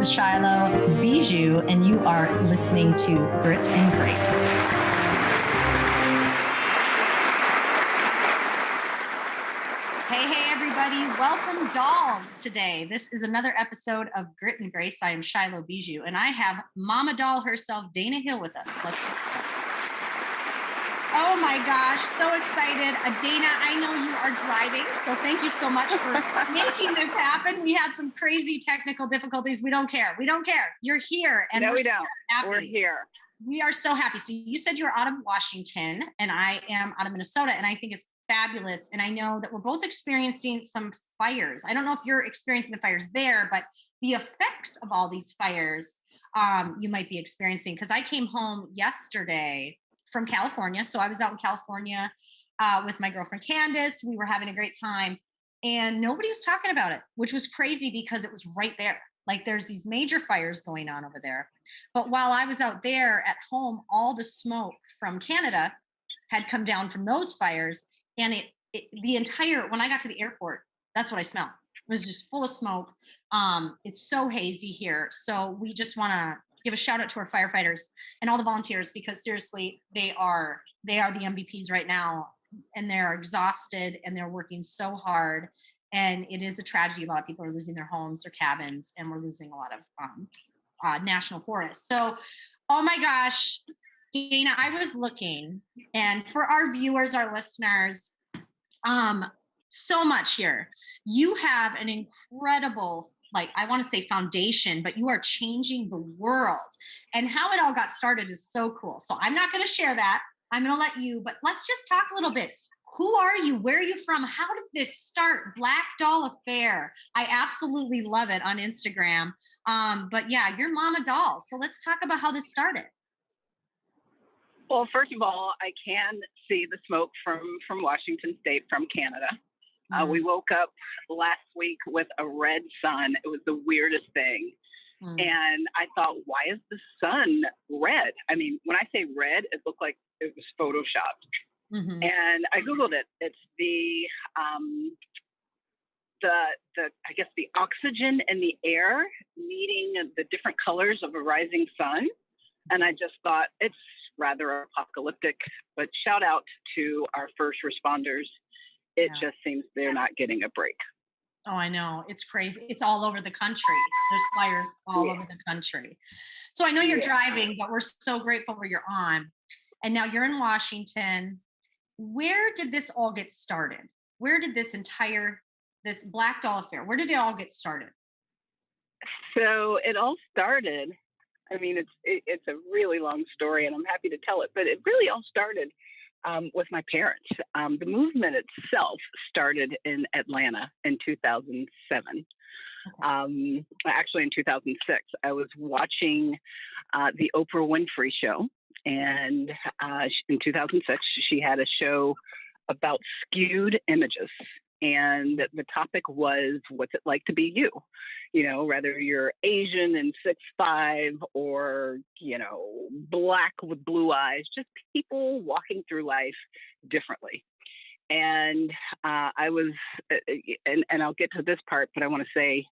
is Shiloh Bijou, and you are listening to Grit and Grace. Hey, everybody. Welcome, dolls, today. This is another episode of Grit and Grace. I am Shiloh Bijou, and I have Mama Doll herself, Dana Hill, with us. Let's get started. Oh my gosh, so excited. Dana, I know you are driving, so thank you so much for making this happen. We had some crazy technical difficulties. We don't care. We don't care. You're here. And no, we so don't. Happy. We're here. We are so happy. So you said you're out of Washington, and I am out of Minnesota, and I think it's fabulous. And I know that we're both experiencing some fires. I don't know if you're experiencing the fires there, but the effects of all these fires you might be experiencing. Because I came home yesterday from California. So I was out in California with my girlfriend, Candace. We were having a great time and nobody was talking about it, which was crazy because it was right there. Like there's these major fires going on over there. But while I was out there at home, all the smoke from Canada had come down from those fires. And when I got to the airport, that's what I smelled. It was just full of smoke. It's so hazy here. So we just want to give a shout out to our firefighters and all the volunteers, because seriously, they are the MVPs right now, and they're exhausted and they're working so hard. And it is a tragedy. A lot of people are losing their homes, their cabins, and we're losing a lot of national forests. So, oh my gosh, Dana, I was looking, and for our viewers, our listeners, so much here. You have an incredible, I want to say foundation, but you are changing the world. And how it all got started is so cool. So I'm not going to share that. I'm going to let you, but let's just talk a little bit. Who are you? Where are you from? How did this start? Black Doll Affair. I absolutely love it on Instagram. But yeah, you're Mama Doll. So let's talk about how this started. Well, first of all, I can see the smoke from Washington State, from Canada. We woke up last week with a red sun. It was the weirdest thing. And I thought, why is the sun red? I mean, when I say red, it looked like it was photoshopped. And I Googled it. It's the I guess the oxygen in the air meeting the different colors of a rising sun. And I just thought it's rather apocalyptic, but shout out to our first responders. It just seems they're not getting a break. Oh, I know. It's crazy. It's all over the country. There's fires all over the country. So I know you're driving, but we're so grateful where you're on. And now you're in Washington. Where did this all get started? Where did this Black Doll Affair, where did it all get started? So it all started, I mean, it's a really long story and I'm happy to tell it, but it really all started with my parents. The movement itself started in Atlanta in 2007. Actually, in 2006, I was watching the Oprah Winfrey Show. And in 2006, she had a show about skewed images. And the topic was, what's it like to be you? You know, whether you're Asian and 6'5", or, you know, black with blue eyes, just people walking through life differently. And I was, and I'll get to this part, but I want to say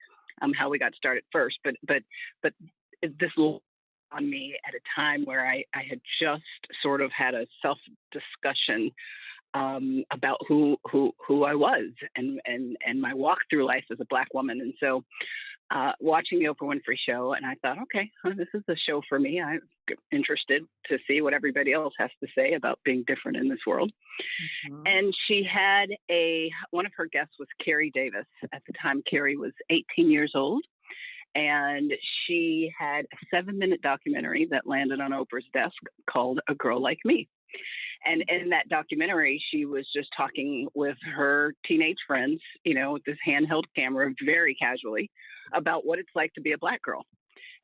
how we got started first. But this will on me at a time where I had just sort of had a self-discussion about who I was and my walk through life as a Black woman. And so watching the Oprah Winfrey Show, and I thought, okay, this is the show for me. I'm interested to see what everybody else has to say about being different in this world. And she had one of her guests was Carrie Davis. At the time, Carrie was 18 years old. And she had a 7-minute documentary that landed on Oprah's desk called A Girl Like Me. And in that documentary, she was just talking with her teenage friends, you know, with this handheld camera, very casually, about what it's like to be a Black girl.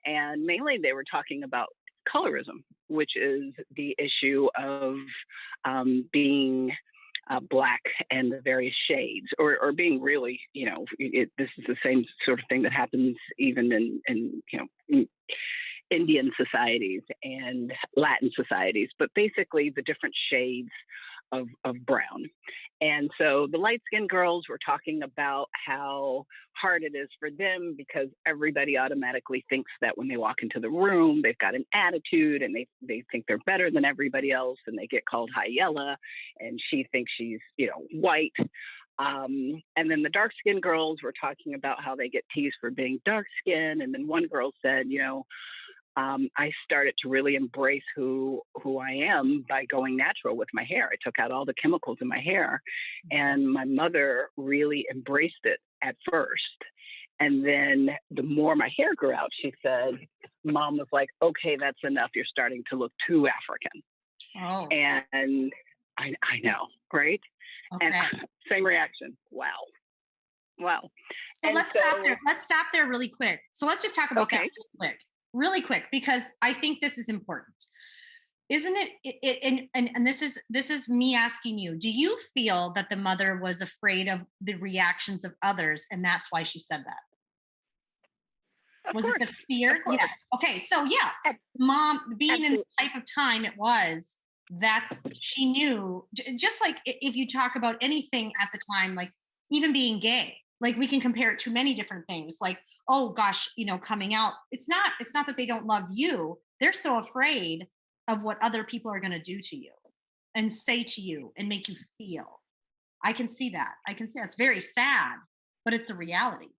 And mainly they were talking about colorism, which is the issue of being Black and the various shades, or being really, you know, this is the same sort of thing that happens even in you know, Indian societies and Latin societies, but basically the different shades of brown. And so the light-skinned girls were talking about how hard it is for them because everybody automatically thinks that when they walk into the room, they've got an attitude and they think they're better than everybody else, and they get called high yella, and she thinks she's, white. And then the dark-skinned girls were talking about how they get teased for being dark-skinned. And then one girl said, I started to really embrace who I am by going natural with my hair. I took out all the chemicals in my hair, and my mother really embraced it at first. And then the more my hair grew out, she said, Mom was like, okay, that's enough. You're starting to look too African. Oh. And I know, right? Okay. And same reaction. Wow. So let's stop there. Let's stop there really quick. So let's just talk about that really quick, because I think this is important. Isn't it? And this is me asking you, do you feel that the mother was afraid of the reactions of others, and that's why she said that? Was it the fear? Yes. Okay. So yeah, Mom, being in the type of time it was, she knew, just like if you talk about anything at the time, like even being gay, like we can compare it to many different things, like, oh gosh, coming out, it's not that they don't love you. They're so afraid of what other people are going to do to you and say to you and make you feel. I can see that. It's very sad, but it's a reality.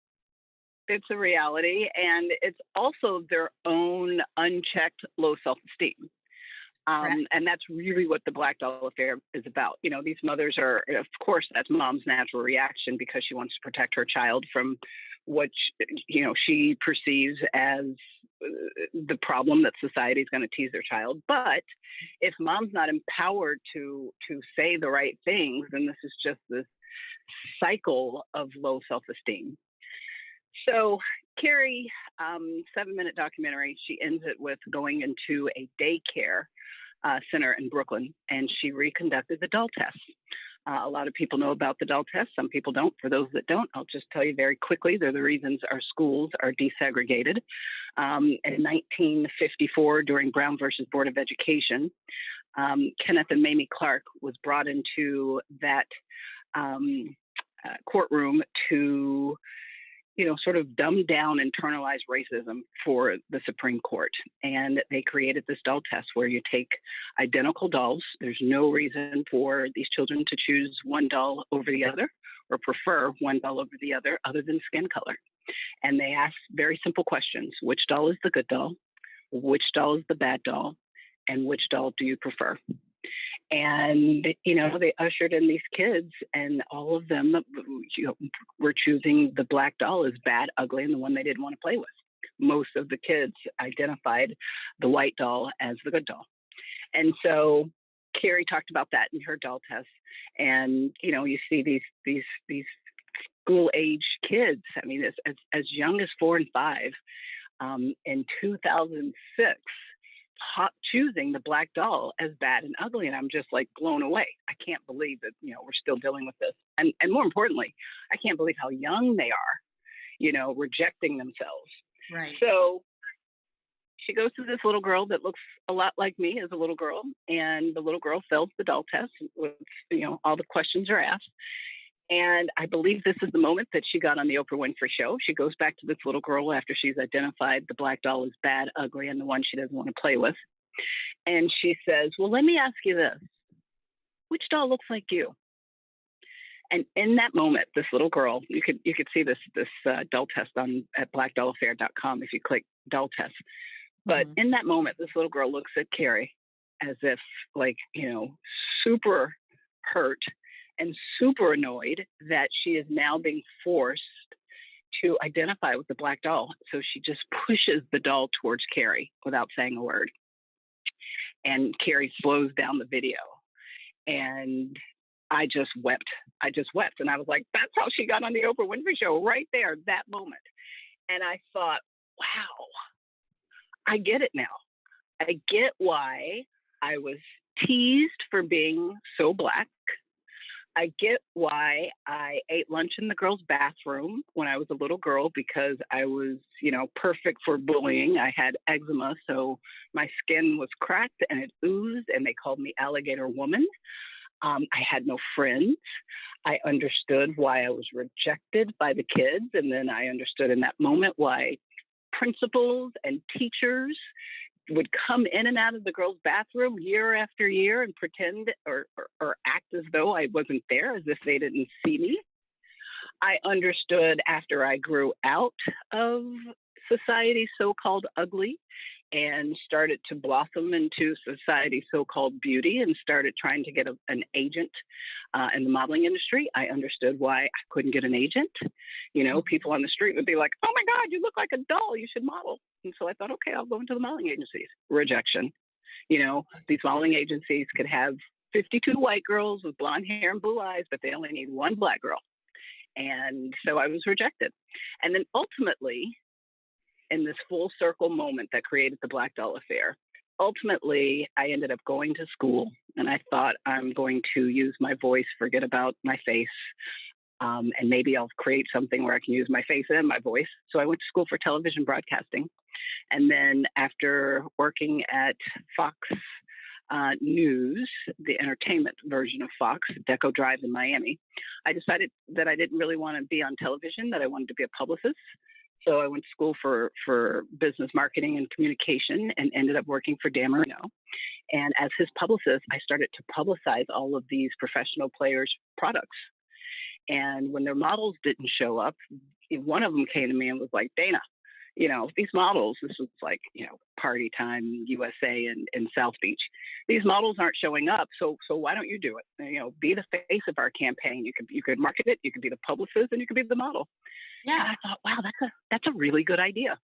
It's a reality, and it's also their own unchecked low self-esteem. And that's really what the Black Doll affair is about. These mothers are, of course, that's Mom's natural reaction because she wants to protect her child from what, she perceives as the problem that society is going to tease their child. But if Mom's not empowered to say the right things, then this is just this cycle of low self-esteem. So Carrie, 7-minute documentary, she ends it with going into a daycare center in Brooklyn, and she reconducted the doll test. A lot of people know about the doll test. Some people don't. For those that don't, I'll just tell you very quickly, they're the reasons our schools are desegregated. In 1954, during Brown versus Board of Education, Kenneth and Mamie Clark was brought into that courtroom to sort of dumb down internalized racism for the Supreme Court. And they created this doll test where you take identical dolls. There's no reason for these children to choose one doll over the other or prefer one doll over the other than skin color. And they ask very simple questions. Which doll is the good doll? Which doll is the bad doll? And which doll do you prefer? And, they ushered in these kids, and all of them were choosing the black doll as bad, ugly, and the one they didn't want to play with. Most of the kids identified the white doll as the good doll. And so Carrie talked about that in her doll test. And, you see these school age kids, I mean, as young as 4 and 5, in 2006, choosing the black doll as bad and ugly. And I'm just like blown away. I can't believe that, we're still dealing with this. And more importantly, I can't believe how young they are, rejecting themselves. Right. So she goes to this little girl that looks a lot like me as a little girl. And the little girl fails the doll test with, all the questions are asked. And I believe this is the moment that she got on the Oprah Winfrey Show. She goes back to this little girl after she's identified the black doll as bad, ugly, and the one she doesn't want to play with. And she says, well, let me ask you this. Which doll looks like you? And in that moment, this little girl, you could see this doll test at blackdollaffair.com if you click doll test. But in that moment, this little girl looks at Carrie as if super hurt and super annoyed that she is now being forced to identify with the black doll. So she just pushes the doll towards Carrie without saying a word. And Carrie slows down the video. And I just wept. And I was like, that's how she got on the Oprah Winfrey Show right there, that moment. And I thought, wow, I get it now. I get why I was teased for being so black. I get why I ate lunch in the girls' bathroom when I was a little girl because I was, perfect for bullying. I had eczema, so my skin was cracked and it oozed, and they called me Alligator Woman. I had no friends. I understood why I was rejected by the kids. And then I understood in that moment why principals and teachers would come in and out of the girls' bathroom year after year and pretend or act as though I wasn't there, as if they didn't see me. I understood after I grew out of society so-called ugly and started to blossom into society so-called beauty and started trying to get an agent in the modeling industry. I understood why I couldn't get an agent. You know, people on the street would be like, oh my God, you look like a doll, you should model. And so I thought, okay, I'll go into the modeling agencies. Rejection. You know, these modeling agencies could have 52 white girls with blonde hair and blue eyes, but they only need one black girl. And so I was rejected. And then ultimately, in this full circle moment that created the Black Doll affair, ultimately, I ended up going to school and I thought I'm going to use my voice, forget about my face, and maybe I'll create something where I can use my face and my voice. So I went to school for television broadcasting. And then after working at Fox News, the entertainment version of Fox, Deco Drive in Miami, I decided that I didn't really want to be on television, that I wanted to be a publicist. So I went to school for business marketing and communication and ended up working for Dan Marino. And as his publicist, I started to publicize all of these professional players' products. And when their models didn't show up, one of them came to me and was like, Dana, you know, these models, this was like, you know, Party Time USA in South Beach. These models aren't showing up. So why don't you do it? You know, be the face of our campaign. You could market it. You could be the publicist and you could be the model. Yeah. And I thought, wow, that's a really good idea.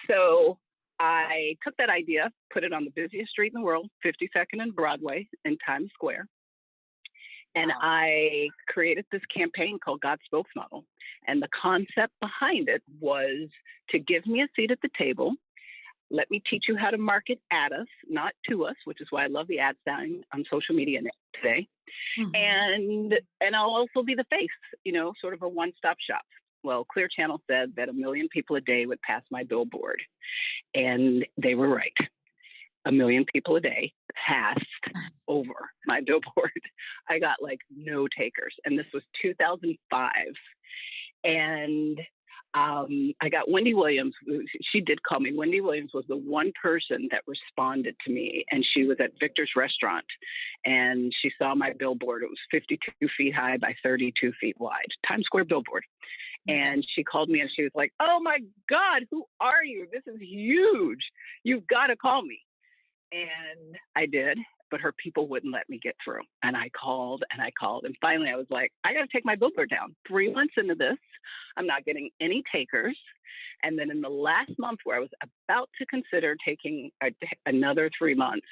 So I took that idea, put it on the busiest street in the world, 52nd and Broadway in Times Square. And I created this campaign called God Spokesmodel. And the concept behind it was to give me a seat at the table. Let me teach you how to market at us, not to us, which is why I love the ad sign on social media today. Mm-hmm. And I'll also be the face, you know, sort of a one-stop shop. Well, Clear Channel said that 1 million people a day would pass my billboard. And they were right. 1 million people a day passed over my billboard. I got like no takers. And this was 2005. And I got Wendy Williams. She did call me. Wendy Williams was the one person that responded to me. And she was at Victor's Restaurant. And she saw my billboard. It was 52 feet high by 32 feet wide, Times Square billboard. And she called me and she was like, oh my God, who are you? This is huge. You've got to call me. And I did, but her people wouldn't let me get through. And I called and I called. And finally I was like, I got to take my billboard down. 3 months into this, I'm not getting any takers. And then in the last month where I was about to consider taking another 3 months,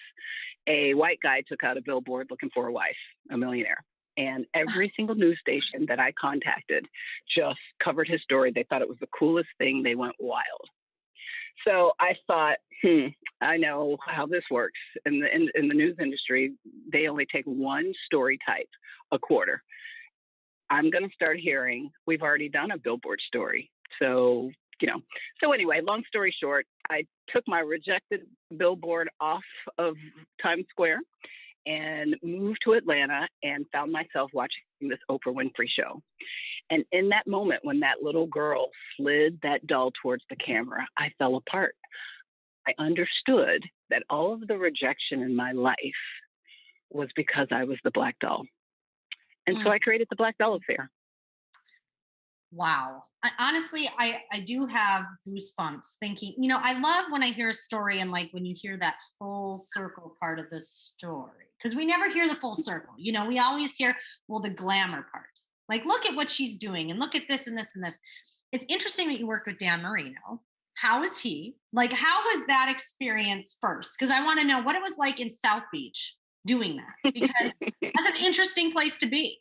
a white guy took out a billboard looking for a wife, a millionaire. And every single news station that I contacted just covered his story. They thought it was the coolest thing. They went wild. So I thought, I know how this works. In the news industry, they only take one story type a quarter. I'm going to start hearing, we've already done a billboard story. So, you know, so anyway, long story short, I took my rejected billboard off of Times Square and moved to Atlanta and found myself watching this Oprah Winfrey show. And in that moment, when that little girl slid that doll towards the camera, I fell apart. I understood that all of the rejection in my life was because I was the Black Doll. And so I created the Black Doll affair. Wow. Honestly, I do have goosebumps thinking, you know, I love when I hear a story and like when you hear that full circle part of the story, because we never hear the full circle. You know, we always hear, well, the glamour part. Like, look at what she's doing and look at this and this and this. It's interesting that you worked with Dan Marino. How is he? Like, how was that experience first? Because I want to know what it was like in South Beach doing that, because that's an interesting place to be.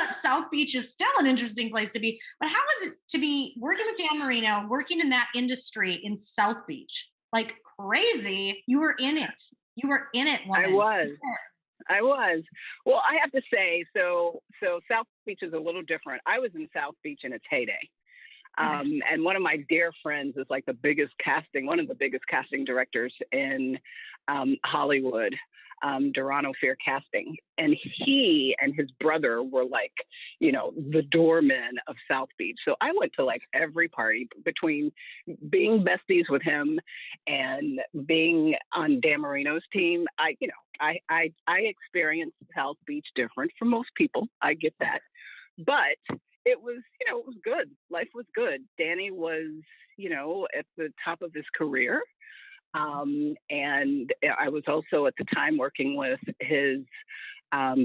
South Beach is still an interesting place to be. But how was it to be working with Dan Marino, working in that industry in South Beach? Like crazy. You were in it. You were in it, woman. I was. Well, I have to say, so South Beach is a little different. I was in South Beach in its heyday. And one of my dear friends is like one of the biggest casting directors in Hollywood. Dorano Fair Casting. And he and his brother were like, the doormen of South Beach. So I went to like every party between being besties with him and being on Dan Marino's team. I experienced South Beach different from most people. I get that. But it was good. Life was good. Danny was, at the top of his career. And I was also at the time working with his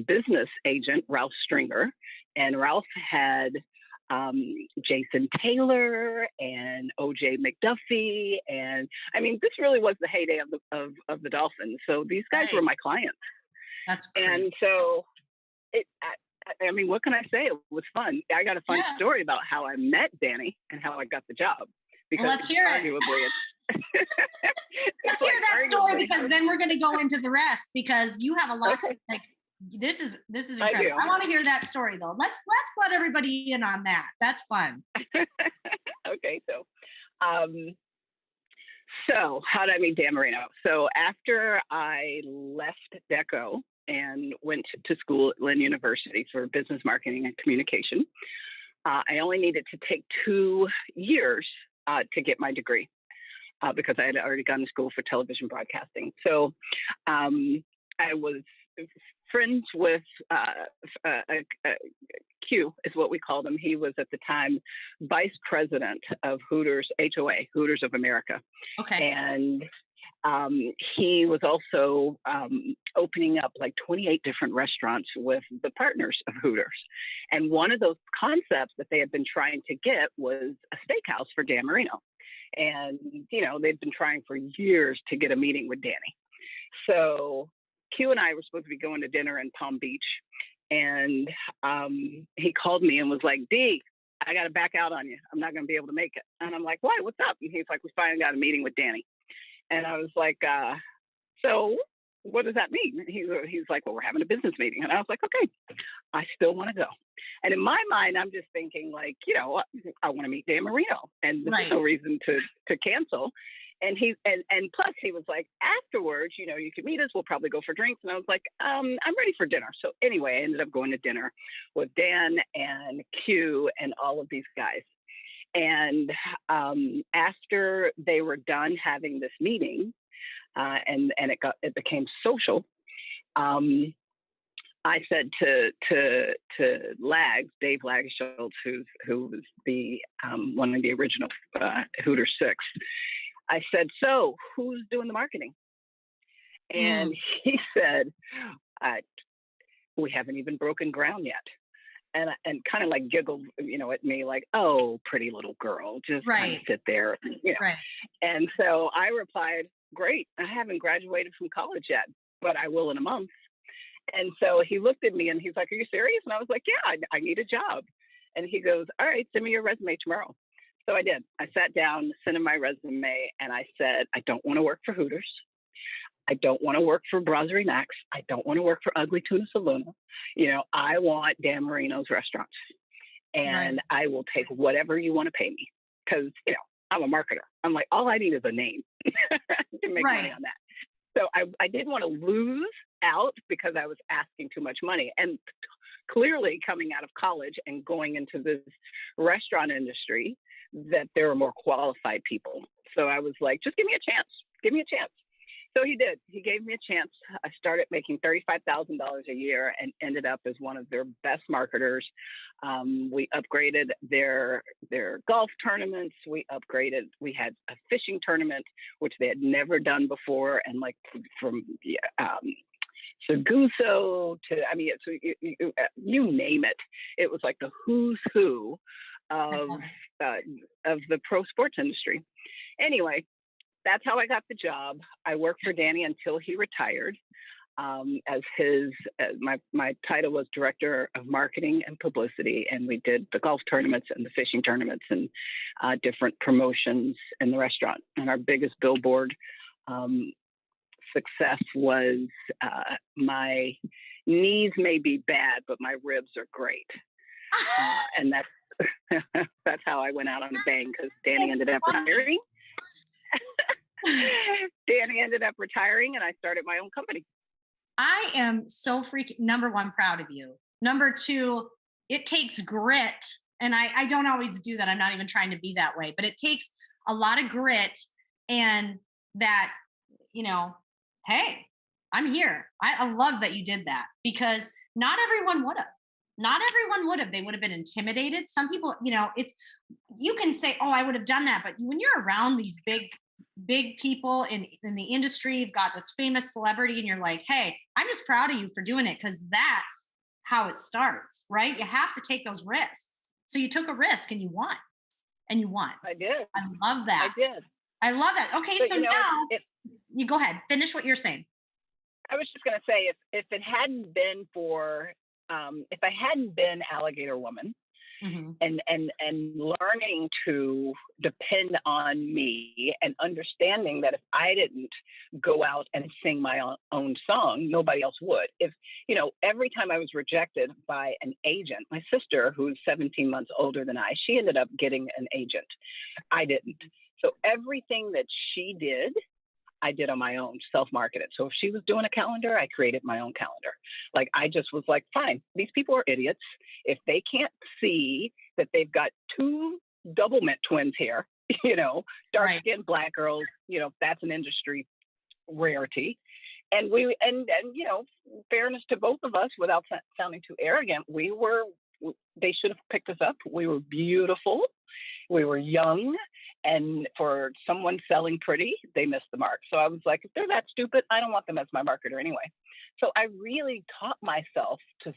business agent, Ralph Stringer. And Ralph had Jason Taylor and OJ McDuffie. And I mean, this really was the heyday of the Dolphins. So these guys were my clients. That's great. And so I mean, what can I say? It was fun. I got a fun story about how I met Danny and how I got the job. Because let's hear it. Let's hear that story, because then we're going to go into the rest, because you have a lot to, like, this is incredible. I want to hear that story though. Let's let everybody in on that. That's fun. Okay. So how did I meet Dan Marino? So after I left Deco and went to school at Lynn University for business marketing and communication, I only needed to take 2 years to get my degree because I had already gone to school for television broadcasting. So I was friends with Q, is what we called him. He was at the time vice president of Hooters, HOA, Hooters of America. Okay. And he was also opening up like 28 different restaurants with the partners of Hooters. And one of those concepts that they had been trying to get was a steakhouse for Dan Marino. And, they'd been trying for years to get a meeting with Danny. So Q and I were supposed to be going to dinner in Palm Beach. And he called me and was like, D, I got to back out on you. I'm not going to be able to make it. And I'm like, why? What's up? And he's like, we finally got a meeting with Danny. And I was like, so what does that mean? And he's like, well, we're having a business meeting. And I was like, okay, I still want to go. And in my mind, I'm just thinking like, I want to meet Dan Marino, and there's no reason to cancel. And and plus he was like, afterwards, you can meet us. We'll probably go for drinks. And I was like, I'm ready for dinner. So anyway, I ended up going to dinner with Dan and Q and all of these guys. And after they were done having this meeting, and it became social, I said to Dave Lagerschultz, who was the one of the original Hooters 6, I said, so who's doing the marketing? And he said, we haven't even broken ground yet. And kind of like giggled, at me like, oh, pretty little girl, just kind of sit there, Right. And so I replied, great, I haven't graduated from college yet, but I will in a month. And so he looked at me and he's like, are you serious? And I was like, yeah, I need a job. And he goes, all right, send me your resume tomorrow. So I did. I sat down, sent him my resume, and I said, I don't want to work for Hooters. I don't want to work for Brasserie Max. I don't want to work for Ugly Tuna Saloon. I want Dan Marino's restaurants, and I will take whatever you want to pay me, because, I'm a marketer. I'm like, all I need is a name to make money on that. So I didn't want to lose out because I was asking too much money. And clearly coming out of college and going into this restaurant industry, that there were more qualified people. So I was like, just give me a chance. Give me a chance. So he did. He gave me a chance. I started making $35,000 a year and ended up as one of their best marketers. We upgraded their golf tournaments. We had a fishing tournament, which they had never done before. And like from Seguso to, you name it. It was like the who's who of the pro sports industry. Anyway, that's how I got the job. I worked for Danny until he retired. My title was Director of Marketing and Publicity, and we did the golf tournaments and the fishing tournaments and different promotions in the restaurant. And our biggest billboard success was my knees may be bad, but my ribs are great. And that's how I went out on a bang, because Danny ended up retiring. Danny ended up retiring, and I started my own company. I am so freaking, number one, proud of you. Number two, it takes grit. And I don't always do that. I'm not even trying to be that way, but it takes a lot of grit and that, you know, hey, I'm here. I love that you did that because not everyone would have. Not everyone would have. They would have been intimidated. Some people, it's, you can say, oh, I would have done that. But when you're around these big people in the industry, you've got this famous celebrity, and you're like, hey, I'm just proud of you for doing it because that's how it starts, right? You have to take those risks. So you took a risk and you won. And you won. I did. I love that. I did. I love that. Okay, But so now you go ahead. Finish what you're saying. I was just going to say, if it hadn't been for, if I hadn't been Alligator Woman, Mm-hmm. and learning to depend on me and understanding that if I didn't go out and sing my own song, nobody else would. If, every time I was rejected by an agent, my sister, who's 17 months older than I, she ended up getting an agent. I didn't. So everything that she did, I did on my own, self-marketed. So if she was doing a calendar, I created my own calendar. Like, I just was like, fine, these people are idiots. If they can't see that they've got two double mint twins here, dark-skinned Black girls, that's an industry rarity. And fairness to both of us, without sounding too arrogant, they should have picked us up. We were beautiful. We were young. And for someone selling pretty, they missed the mark. So I was like, if they're that stupid, I don't want them as my marketer anyway. So I really taught myself to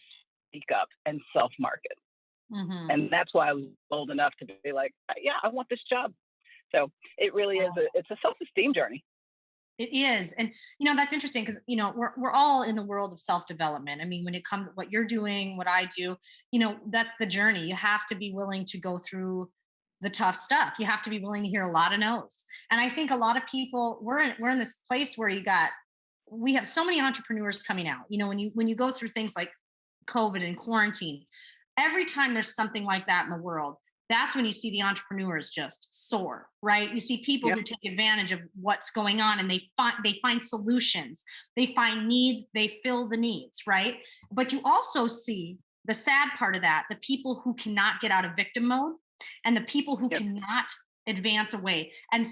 speak up and self-market. Mm-hmm. And that's why I was bold enough to be like, yeah, I want this job. So it really is it's a self-esteem journey. It is. And, that's interesting because, we're all in the world of self-development. I mean, when it comes to what you're doing, what I do, that's the journey. You have to be willing to go through the tough stuff. You have to be willing to hear a lot of no's. And I think a lot of people, we're in this place where we have so many entrepreneurs coming out, when you go through things like COVID and quarantine, every time there's something like that in the world, that's when you see the entrepreneurs just soar, right? You see people who take advantage of what's going on and they find solutions, they find needs, they fill the needs, right? But you also see the sad part of that, the people who cannot get out of victim mode and the people who cannot advance away. And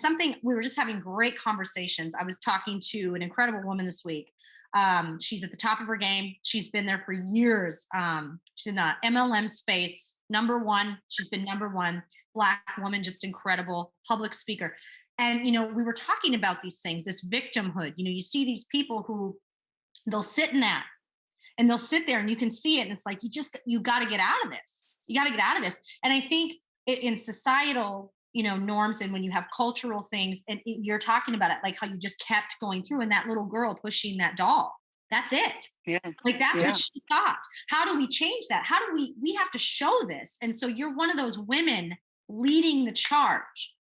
we were just having great conversations. I was talking to an incredible woman this week. She's at the top of her game. She's been there for years. She's in the MLM space, number one. She's been number one. Black woman, just incredible public speaker. And, we were talking about these things, this victimhood. You see these people who they'll sit in that and they'll sit there and you can see it. And it's like, you got to get out of this. You got to get out of this. And I think in societal, norms, and when you have cultural things, and you're talking about it, like how you just kept going through, and that little girl pushing that doll, that's it. Yeah. Like that's what she thought. How do we change that? How do we have to show this? And so you're one of those women leading the charge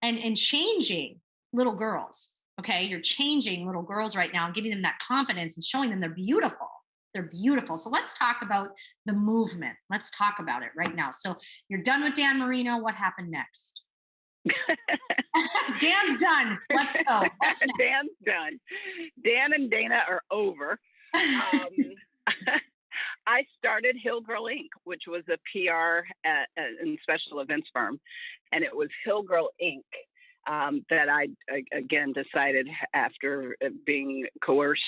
and changing little girls. Okay. You're changing little girls right now and giving them that confidence and showing them they're beautiful. They're beautiful. So let's talk about the movement. Let's talk about it right now. So you're done with Dan Marino. What happened next? Dan's done. Let's go. Dan's done. Dan and Dana are over. I started Hill Girl Inc., which was a PR and special events firm. And it was Hill Girl Inc. That I, again, decided after being coerced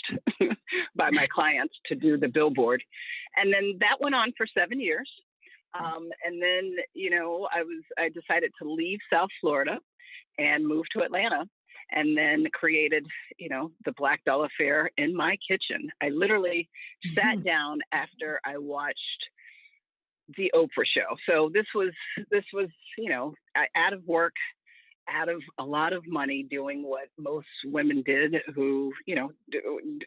by my clients to do the billboard. And then that went on for 7 years. And then, I decided to leave South Florida and move to Atlanta, and then created, the Black Doll Affair in my kitchen. I literally sat down after I watched the Oprah show. So this was, out of work, out of a lot of money, doing what most women did who,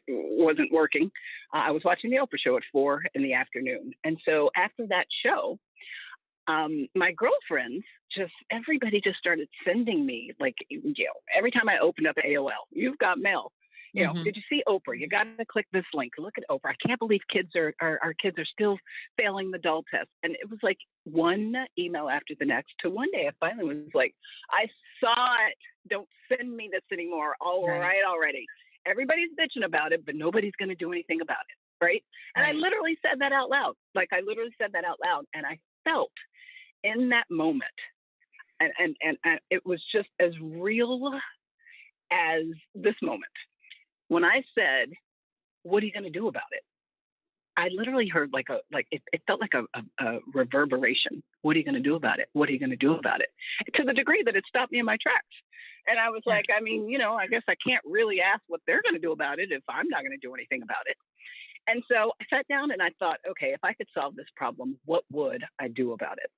wasn't working. I was watching the Oprah show at 4 p.m. And so after that show, my girlfriends, everybody just started sending me, like, every time I opened up AOL, you've got mail. Did you see Oprah? You got to click this link. Look at Oprah. I can't believe our kids are still failing the doll test. And it was like one email after the next, to one day I finally was like, I saw it. Don't send me this anymore. All right already. everybody's bitching about it, but nobody's going to do anything about it. Right. And I Right. literally said that out loud. Like I literally said that out loud. And I felt in that moment, and it was just as real as this moment when I said, what are you going to do about it? I literally heard it felt like a reverberation. What are you going to do about it? What are you going to do about it? To the degree that it stopped me in my tracks. And I was Yeah. like, I mean, you know, I guess I can't really ask what they're going to do about it if I'm not going to do anything about it. And so I sat down and I thought, okay, if I could solve this problem, what would I do about it?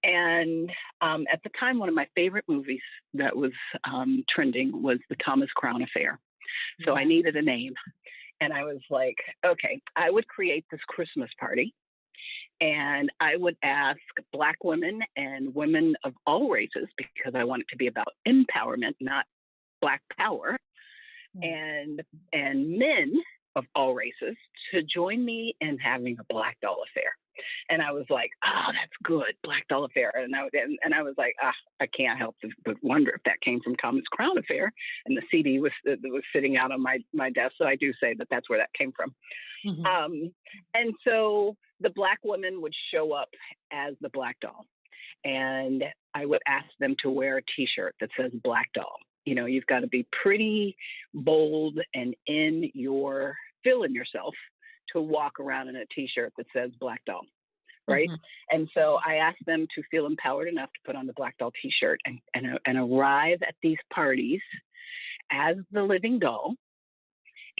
And at the time, one of my favorite movies that was trending was the Thomas Crown Affair. So I Yeah. needed a name. And I was like, okay, I would create this Christmas party and I would ask Black women and women of all races, because I want it to be about empowerment, not Black power, and men of all races to join me in having a Black doll affair. And I was like, oh, that's good, Black doll affair. And I was like, I can't help but wonder if that came from Thomas Crown Affair. And the CD was sitting out on my desk, so I do say that that's where that came from. Mm-hmm. And so the Black women would show up as the Black doll, and I would ask them to wear a T-shirt that says Black doll. You know, you've got to be pretty bold and feeling yourself to walk around in a T-shirt that says Black doll, right? Mm-hmm. And so I asked them to feel empowered enough to put on the Black doll T-shirt and arrive at these parties as the living doll.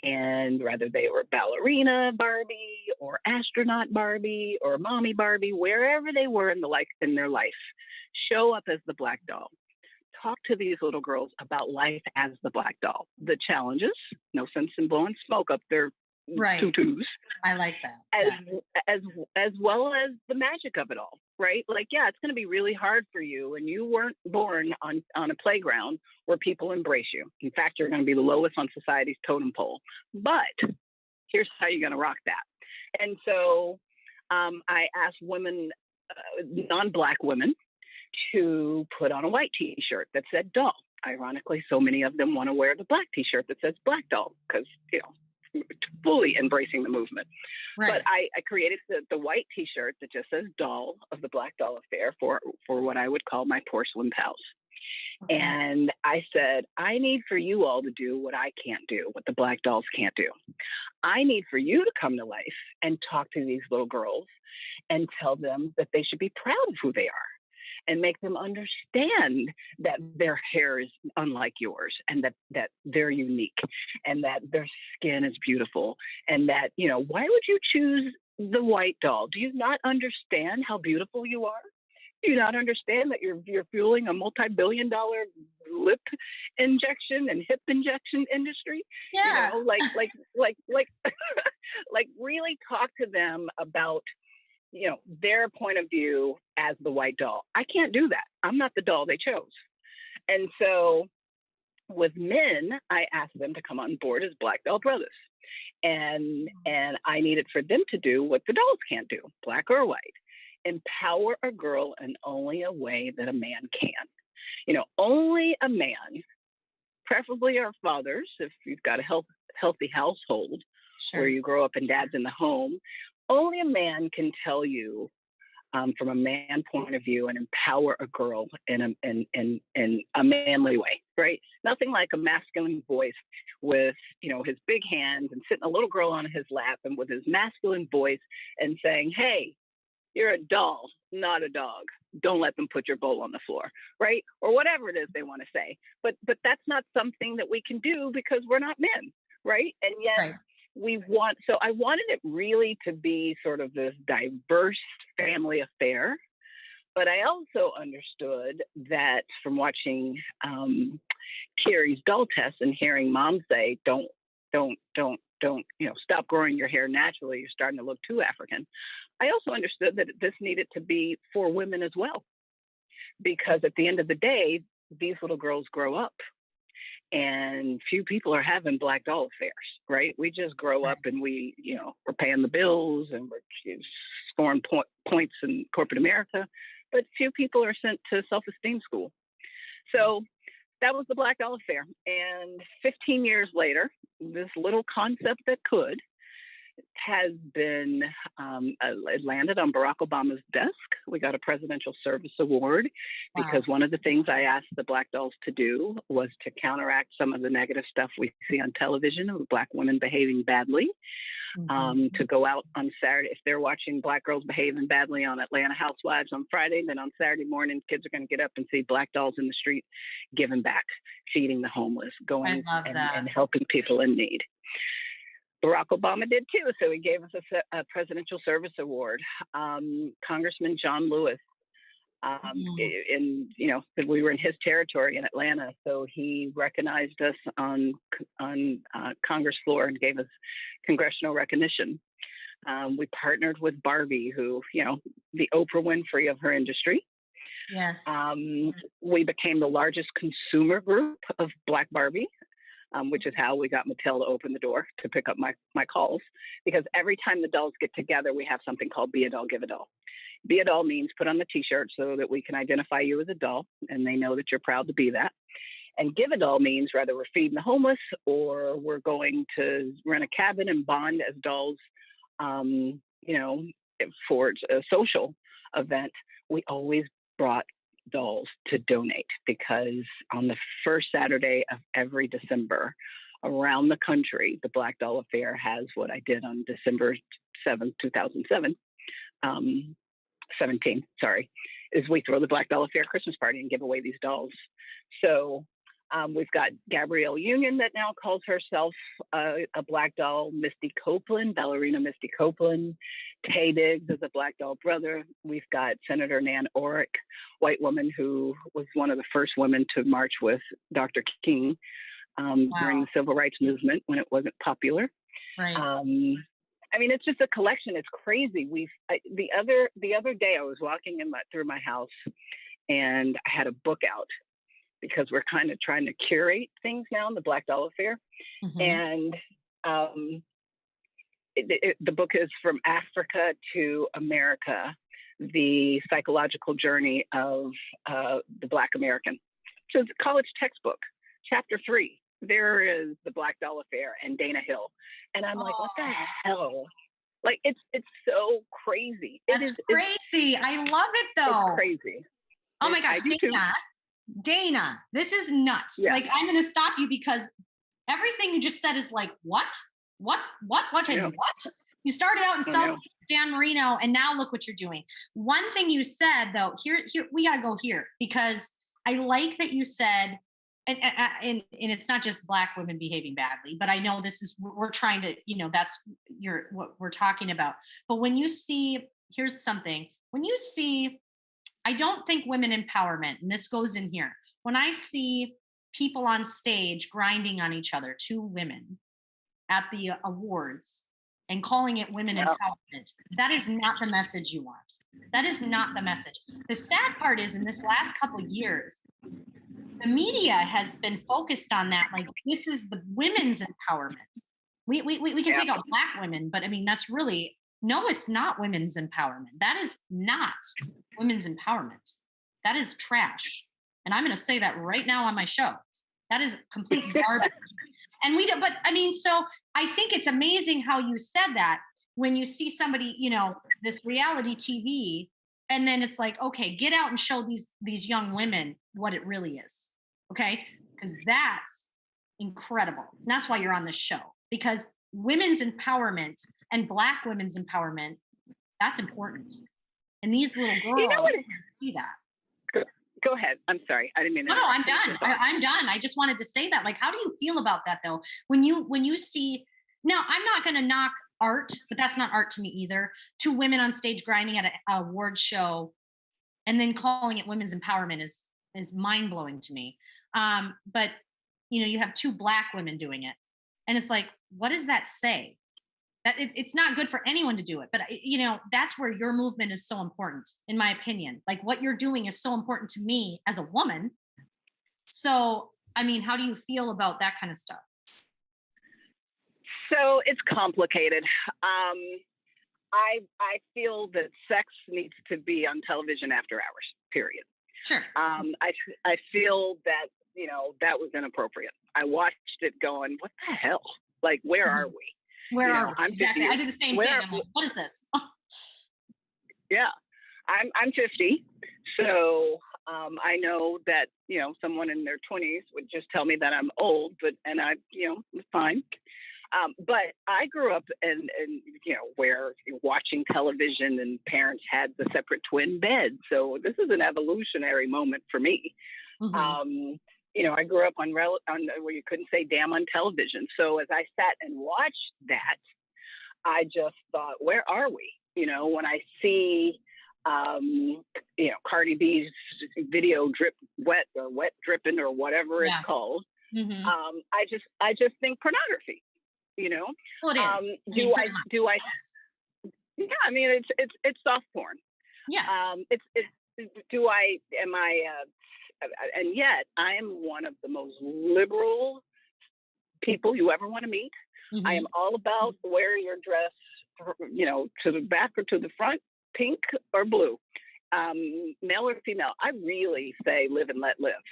And whether they were ballerina Barbie or astronaut Barbie or mommy Barbie, wherever they were in their life, show up as the Black doll. Talk to these little girls about life as the Black doll. The challenges, no sense in blowing smoke up their Right. tutus. I like that. As well as the magic of it all, right? Like, yeah, it's going to be really hard for you, and you weren't born on a playground where people embrace you. In fact, you're going to be the lowest on society's totem pole. But here's how you're going to rock that. And so I asked women, non-Black women, to put on a white T-shirt that said doll. Ironically, so many of them want to wear the Black T-shirt that says Black doll because, you know, fully embracing the movement. Right. But I created the white T-shirt that just says doll of the Black doll affair for what I would call my porcelain pals. Okay. And I said, I need for you all to do what I can't do, what the Black dolls can't do. I need for you to come to life and talk to these little girls and tell them that they should be proud of who they are, and make them understand that their hair is unlike yours, and that they're unique, and that their skin is beautiful, and that, you know, why would you choose the white doll? Do you not understand how beautiful you are? Do you not understand that you're fueling a multi-billion-dollar lip injection and hip injection industry? Yeah. You know, like really talk to them about, you know, their point of view as the white doll. I can't do that. I'm not the doll they chose. And so with men, I asked them to come on board as Black doll brothers. And I needed for them to do what the dolls can't do, Black or white. Empower a girl in only a way that a man can. You know, only a man, preferably our fathers, if you've got a healthy household, Sure. where you grow up and dad's in the home, only a man can tell you from a man point of view and empower a girl in a manly way, right? Nothing like a masculine voice with, you know, his big hands and sitting a little girl on his lap and with his masculine voice and saying, hey, you're a doll, not a dog. Don't let them put your bowl on the floor, right? Or whatever it is they want to say. But that's not something that we can do because we're not men, right? And yet so I wanted it really to be sort of this diverse family affair. But I also understood that from watching Carrie's doll test and hearing mom say, don't, you know, stop growing your hair naturally. You're starting to look too African. I also understood that this needed to be for women as well, because at the end of the day, these little girls grow up and few people are having Black doll affairs, right? We just grow up and we, you know, we're paying the bills and we're scoring points in corporate America, but few people are sent to self-esteem school. So that was the Black doll affair. And 15 years later, this little concept that could has been it landed on Barack Obama's desk. We got a Presidential Service Award because one of the things I asked the Black Dolls to do was to counteract some of the negative stuff we see on television of Black women behaving badly. To go out on Saturday, if they're watching Black girls behaving badly on Atlanta Housewives on Friday, then on Saturday morning, kids are going to get up and see Black dolls in the street, giving back, feeding the homeless, going and helping people in need. Barack Obama did too, so he gave us a Presidential Service Award. Congressman John Lewis, we were in his territory in Atlanta, so he recognized us on Congress floor and gave us congressional recognition. We partnered with Barbie, who, the Oprah Winfrey of her industry. Yes. We became the largest consumer group of Black Barbie. Which is how we got Mattel to open the door to pick up my calls. Because every time the dolls get together, we have something called Be a Doll, Give a Doll. Be a Doll means put on the t-shirt so that we can identify you as a doll and they know that you're proud to be that. And Give a Doll means whether we're feeding the homeless or we're going to rent a cabin and bond as dolls, for a social event, we always brought dolls to donate, because on the first Saturday of every December around the country, the Black Doll Affair has what I did on December 7th, 2017, is we throw the Black Doll Affair Christmas party and give away these dolls. So we've got Gabrielle Union that now calls herself a Black doll, Misty Copeland, ballerina Misty Copeland. Tay Diggs is a Black doll brother. We've got Senator Nan Orrick, white woman who was one of the first women to march with Dr. King during the Civil Rights Movement when it wasn't popular. Right. It's just a collection. It's crazy. The other day I was walking through my house and I had a book out, because we're kind of trying to curate things now in the Black Doll Affair. And the book is From Africa to America, the psychological journey of the Black American. So it's a college textbook. Chapter 3, there is the Black Doll Affair and Dana Hill. And I'm like, what the hell? Like, it's so crazy. That's crazy. I love it though. It's crazy. Oh my gosh, Dana, this is nuts. Yeah. Like, I'm going to stop you because everything you just said is like, what? What? You started out in South Dan Marino, and now look what you're doing. One thing you said though, here we got to go here, because I like that you said, and it's not just Black women behaving badly, but I know we're trying to, that's what we're talking about. But when you see, here's something, I don't think women empowerment, and this goes in here. When I see people on stage grinding on each other, 2 women at the awards, and calling it women empowerment, that is not the message you want. That is not the message. The sad part is, in this last couple of years, the media has been focused on that. Like, this is the women's empowerment. We can take out Black women, but that's really, no, it's not women's empowerment. That is not women's empowerment. That is trash. And I'm going to say that right now on my show. That is complete garbage. And so I think it's amazing how you said that when you see somebody, this reality TV, and then it's like, okay, get out and show these young women what it really is. Okay. Because that's incredible. And that's why you're on this show, because women's empowerment and Black women's empowerment, that's important. And these little girls see that. Go ahead. I'm sorry. I didn't mean to. No, I'm done. I'm done. I just wanted to say that. Like, how do you feel about that though? When you see, now I'm not going to knock art, but that's not art to me either. 2 women on stage grinding at an award show and then calling it women's empowerment is mind blowing to me. But you have 2 Black women doing it, and it's like, what does that say? That it's not good for anyone to do it, but that's where your movement is so important, in my opinion. Like, what you're doing is so important to me as a woman. So, how do you feel about that kind of stuff? So it's complicated. I feel that sex needs to be on television after hours, period. Sure. I feel that, that was inappropriate. I watched it going, what the hell? Like, where are we? Where are we? I'm 50 Exactly. I years. do the same Where, thing. I'm like, what is this? yeah, I'm 50. So I know that, someone in their 20s would just tell me that I'm old, and I, was fine. But I grew up where watching television and parents had the separate twin beds. So this is an evolutionary moment for me. Mhm. I grew up on where you couldn't say damn on television. So as I sat and watched that, I just thought, where are we? When I see, Cardi B's video drip wet or wet dripping or whatever Yeah. it's called, Mhm. I just think pornography. Well, it is. Pretty much. Yeah, I mean, it's soft porn. Yeah. And yet I am one of the most liberal people you ever want to meet. Mhm. I am all about wear your dress, to the back or to the front, pink or blue, male or female. I really say live and let live.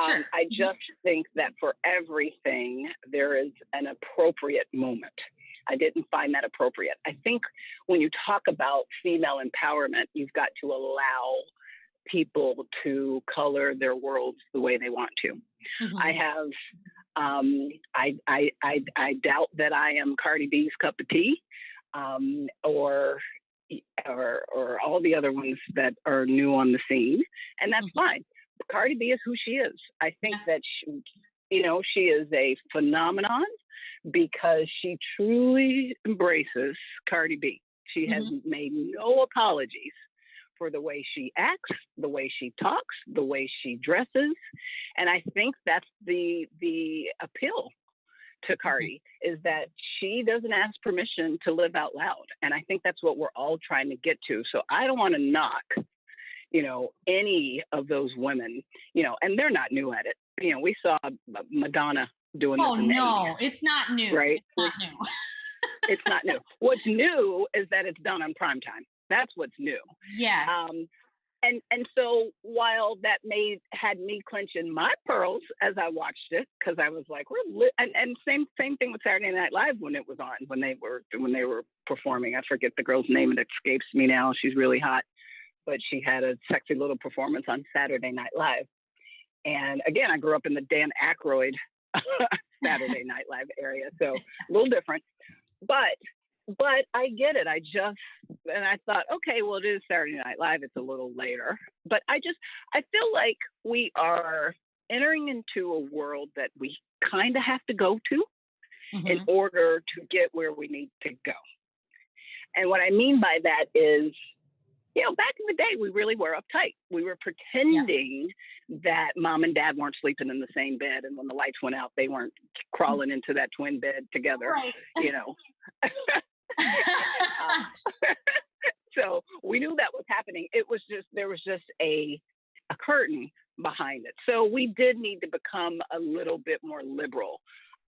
Sure. I just think that for everything, there is an appropriate moment. I didn't find that appropriate. I think when you talk about female empowerment, you've got to allow people to color their worlds the way they want to. Mhm. I have, I doubt that I am Cardi B's cup of tea, or all the other ones that are new on the scene, and that's Mhm. fine. Cardi B is who she is. I think that she is a phenomenon because she truly embraces Cardi B. She has Mhm. made no apologies for the way she acts, the way she talks, the way she dresses, and I think that's the appeal to Cardi, is that she doesn't ask permission to live out loud, and I think that's what we're all trying to get to. So I don't want to knock any of those women, and they're not new at it. We saw Madonna doing this. Oh no, it's not new. Right? It's not new. It's not new. What's new is that it's done on prime time. That's what's new. Yes. And so while that had me clenching my pearls as I watched it, because I was like, and same thing with Saturday Night Live when it was on, when they were performing. I forget the girl's name, it escapes me now. She's really hot, but she had a sexy little performance on Saturday Night Live. And again, I grew up in the Dan Aykroyd Saturday Night Live area, so a little different. But I get it. And I thought, okay, well, it is Saturday Night Live. It's a little later. But I feel like we are entering into a world that we kind of have to go to in order to get where we need to go. And what I mean by that is, back in the day, we really were uptight. We were pretending that mom and dad weren't sleeping in the same bed. And when the lights went out, they weren't crawling into that twin bed together, Right. So we knew that was happening. There was just a curtain behind it. So we did need to become a little bit more liberal.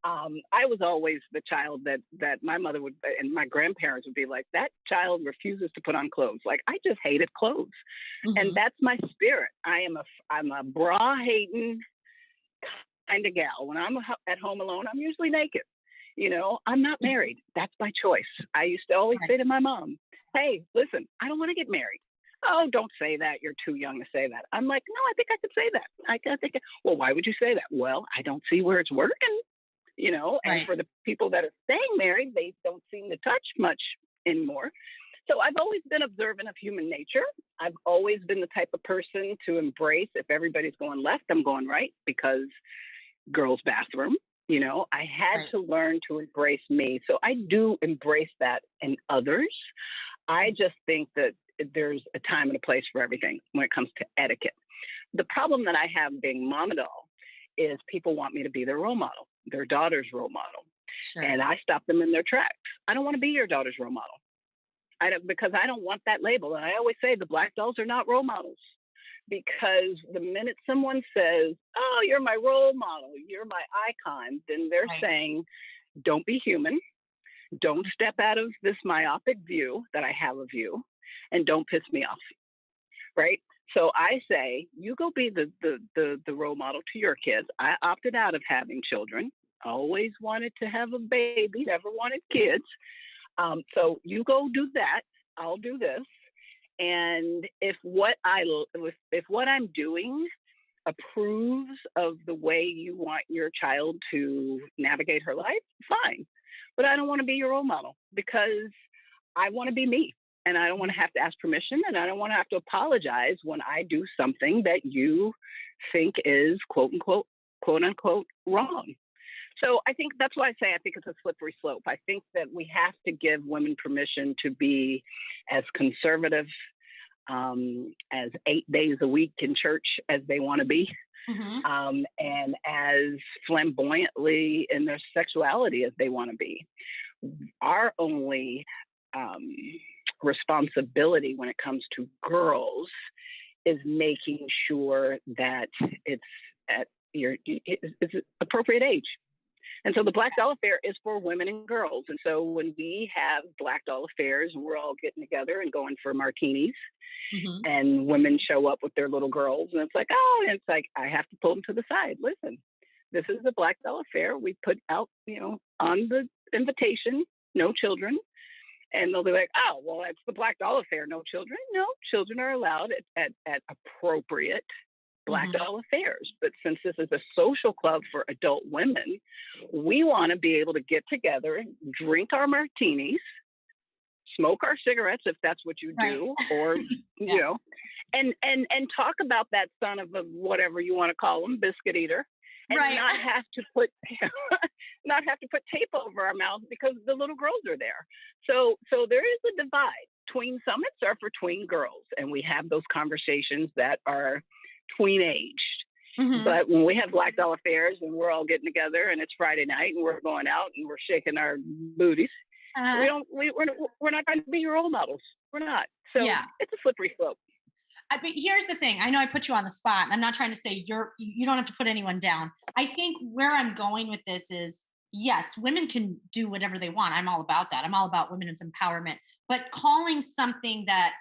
I was always the child that my mother would, and my grandparents would be like, that child refuses to put on clothes. Like, I just hated clothes. And that's my spirit. I'm a bra hating kind of gal. When I'm at home alone, I'm usually naked. I'm not married. That's my choice. I used to always say to my mom, hey, listen, I don't want to get married. Oh, don't say that. You're too young to say that. I'm like, no, I think I could say that. Well, why would you say that? Well, I don't see where it's working. And for the people that are staying married, they don't seem to touch much anymore. So I've always been observant of human nature. I've always been the type of person to embrace, if everybody's going left, I'm going right, because girls' bathroom, I had to learn to embrace me. So I do embrace that in others. I just think that there's a time and a place for everything when it comes to etiquette. The problem that I have being mom and all is people want me to be their role model, their daughter's role model. Sure. And I stop them in their tracks. I don't want to be your daughter's role model. Because I don't want that label. And I always say the black dolls are not role models, because the minute someone says, oh, you're my role model, you're my icon, then they're saying, don't be human. Don't step out of this myopic view that I have of you, and don't piss me off. Right? So I say, you go be the role model to your kids. I opted out of having children. always wanted to have a baby, never wanted kids. So you go do that. I'll do this. And if what I'm doing approves of the way you want your child to navigate her life, fine. But I don't want to be your role model because I want to be me. And I don't want to have to ask permission, and I don't want to have to apologize when I do something that you think is quote unquote wrong. So I think that's why I say I think it's a slippery slope. I think that we have to give women permission to be as conservative as 8 days a week in church as they want to be, and as flamboyantly in their sexuality as they want to be. Our only responsibility when it comes to girls is making sure that it's at it's appropriate age. And so the Black Doll Affair is for women and girls. And so when we have Black Doll Affairs and we're all getting together and going for martinis, and women show up with their little girls, and it's like, oh, and it's like, I have to pull them to the side. Listen, this is the Black Doll Affair. We put out, on the invitation, no children. And they'll be like, oh, well, it's the Black Doll Affair, no children. No, children are allowed at appropriate Black Doll Affairs. But since this is a social club for adult women, we want to be able to get together, drink our martinis, smoke our cigarettes if that's what you do, or and talk about that son of a whatever you want to call him, biscuit eater, and not have to put tape over our mouths because the little girls are there. So there is a divide. Tween summits are for tween girls, and we have those conversations that are tween aged. But when we have Black Doll Affairs and we're all getting together and it's Friday night and we're going out and we're shaking our booties, we're not trying to be your role models. We're not. So it's a slippery slope. But here's the thing. I know I put you on the spot, and I'm not trying to say you don't have to put anyone down. I think where I'm going with this is, yes, women can do whatever they want. I'm all about that. I'm all about women's empowerment. But calling something that,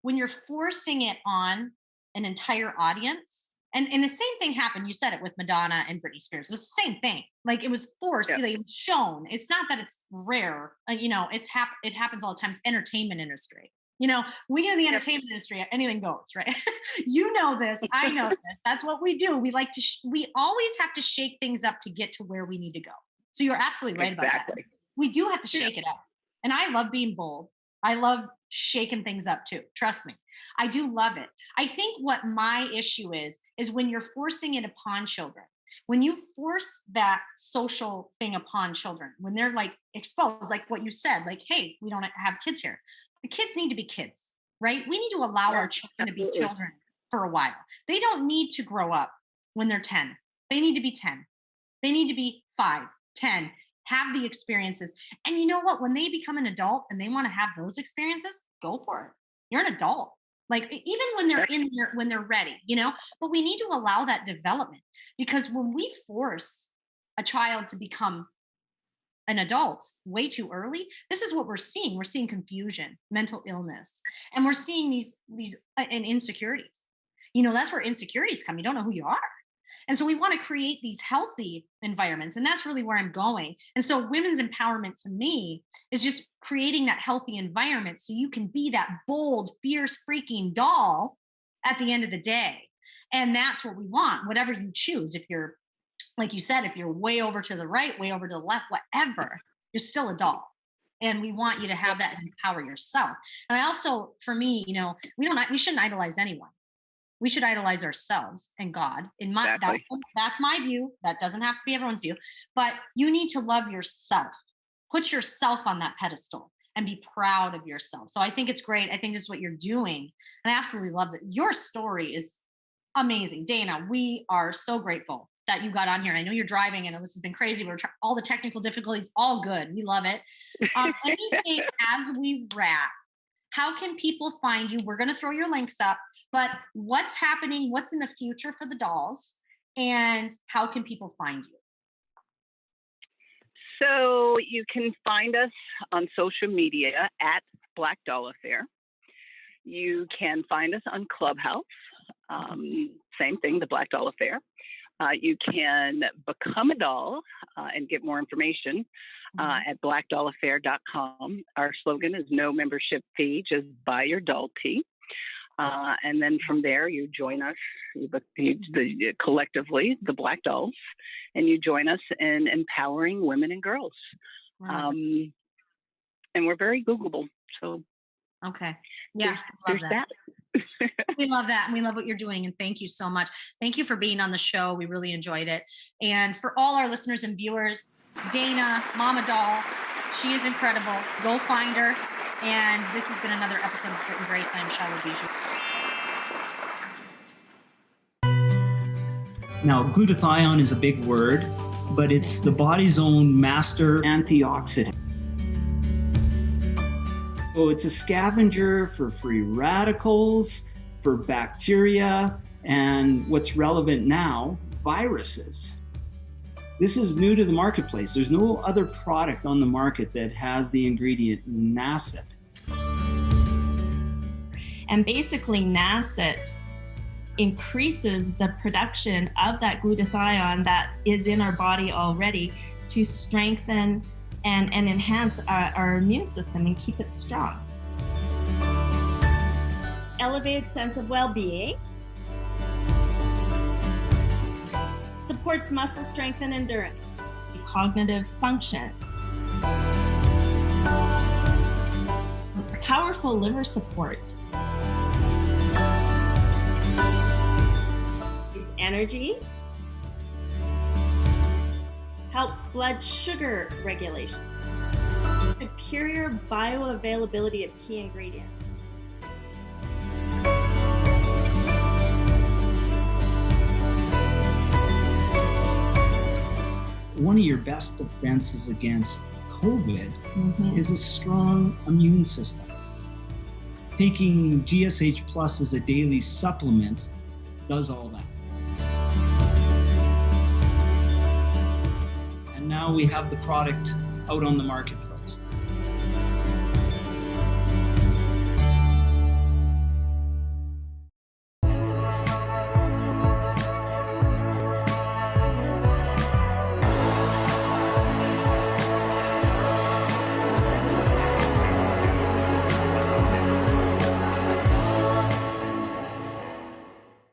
when you're forcing it on an entire audience, and the same thing happened. You said it with Madonna and Britney Spears. It was the same thing. Like, it was forced. It was shown. It's not that it's rare. It happens all the time. It's entertainment industry. We get in the entertainment industry, anything goes, right? You know this. I know this. That's what we do. We like to. We always have to shake things up to get to where we need to go. So you're absolutely right about that. We do have to shake it up. And I love being bold. I love shaking things up too. Trust me. I do love it. I think what my issue is when you're forcing it upon children. When you force that social thing upon children, when they're like exposed, like what you said, like, hey, we don't have kids here. The kids need to be kids, right? We need to allow our children to be children for a while. They don't need to grow up when they're 10. They need to be 10. They need to be 5, 10, have the experiences. And you know what? When they become an adult and they want to have those experiences, go for it. You're an adult. Like, even when they're when they're ready, but we need to allow that development, because when we force a child to become an adult way too early, this is what we're seeing. We're seeing confusion, mental illness, and we're seeing these and insecurities. That's where insecurities come. You don't know who you are. And so we want to create these healthy environments. And that's really where I'm going. And so women's empowerment to me is just creating that healthy environment so you can be that bold, fierce, freaking doll at the end of the day. And that's what we want, whatever you choose. If you're, like you said, if you're way over to the right, way over to the left, whatever, you're still a doll. And we want you to have that and empower yourself. And I also, for me, we shouldn't idolize anyone. We should idolize ourselves and God. That's my view. That doesn't have to be everyone's view, but you need to love yourself. Put yourself on that pedestal and be proud of yourself. So I think it's great. I think this is what you're doing. And I absolutely love that. Your story is amazing. Dana, we are so grateful that you got on here. I know you're driving and this has been crazy. All the technical difficulties, all good. We love it. Anything as we wrap, how can people find you? We're going to throw your links up, but what's happening? What's in the future for the dolls? And how can people find you? So you can find us on social media at Black Doll Affair. You can find us on Clubhouse. Same thing, the Black Doll Affair. You can become a doll and get more information at blackdollaffair.com. Our slogan is no membership fee, just buy your doll tea. And then from there, you join us collectively, the Black Dolls, and you join us in empowering women and girls. Wow. And we're very Googleable. So okay. Yeah, there's that. We love that. And we love what you're doing. And thank you so much. Thank you for being on the show. We really enjoyed it. And for all our listeners and viewers, Dana, Mama Doll, she is incredible. Go find her. And this has been another episode of Grit and Grace. I'm Shallow Bijou. Now, glutathione is a big word, but it's the body's own master antioxidant. So it's a scavenger for free radicals, for bacteria, and what's relevant now, viruses. This is new to the marketplace. There's no other product on the market that has the ingredient NACET. And basically NACET increases the production of that glutathione that is in our body already to strengthen and enhance our immune system and keep it strong. Elevated sense of well-being. Supports muscle strength and endurance. Cognitive function. Powerful liver support. Energy. Helps blood sugar regulation. Superior bioavailability of key ingredients. One of your best defenses against COVID is a strong immune system. Taking GSH Plus as a daily supplement does all that. And now we have the product out on the marketplace.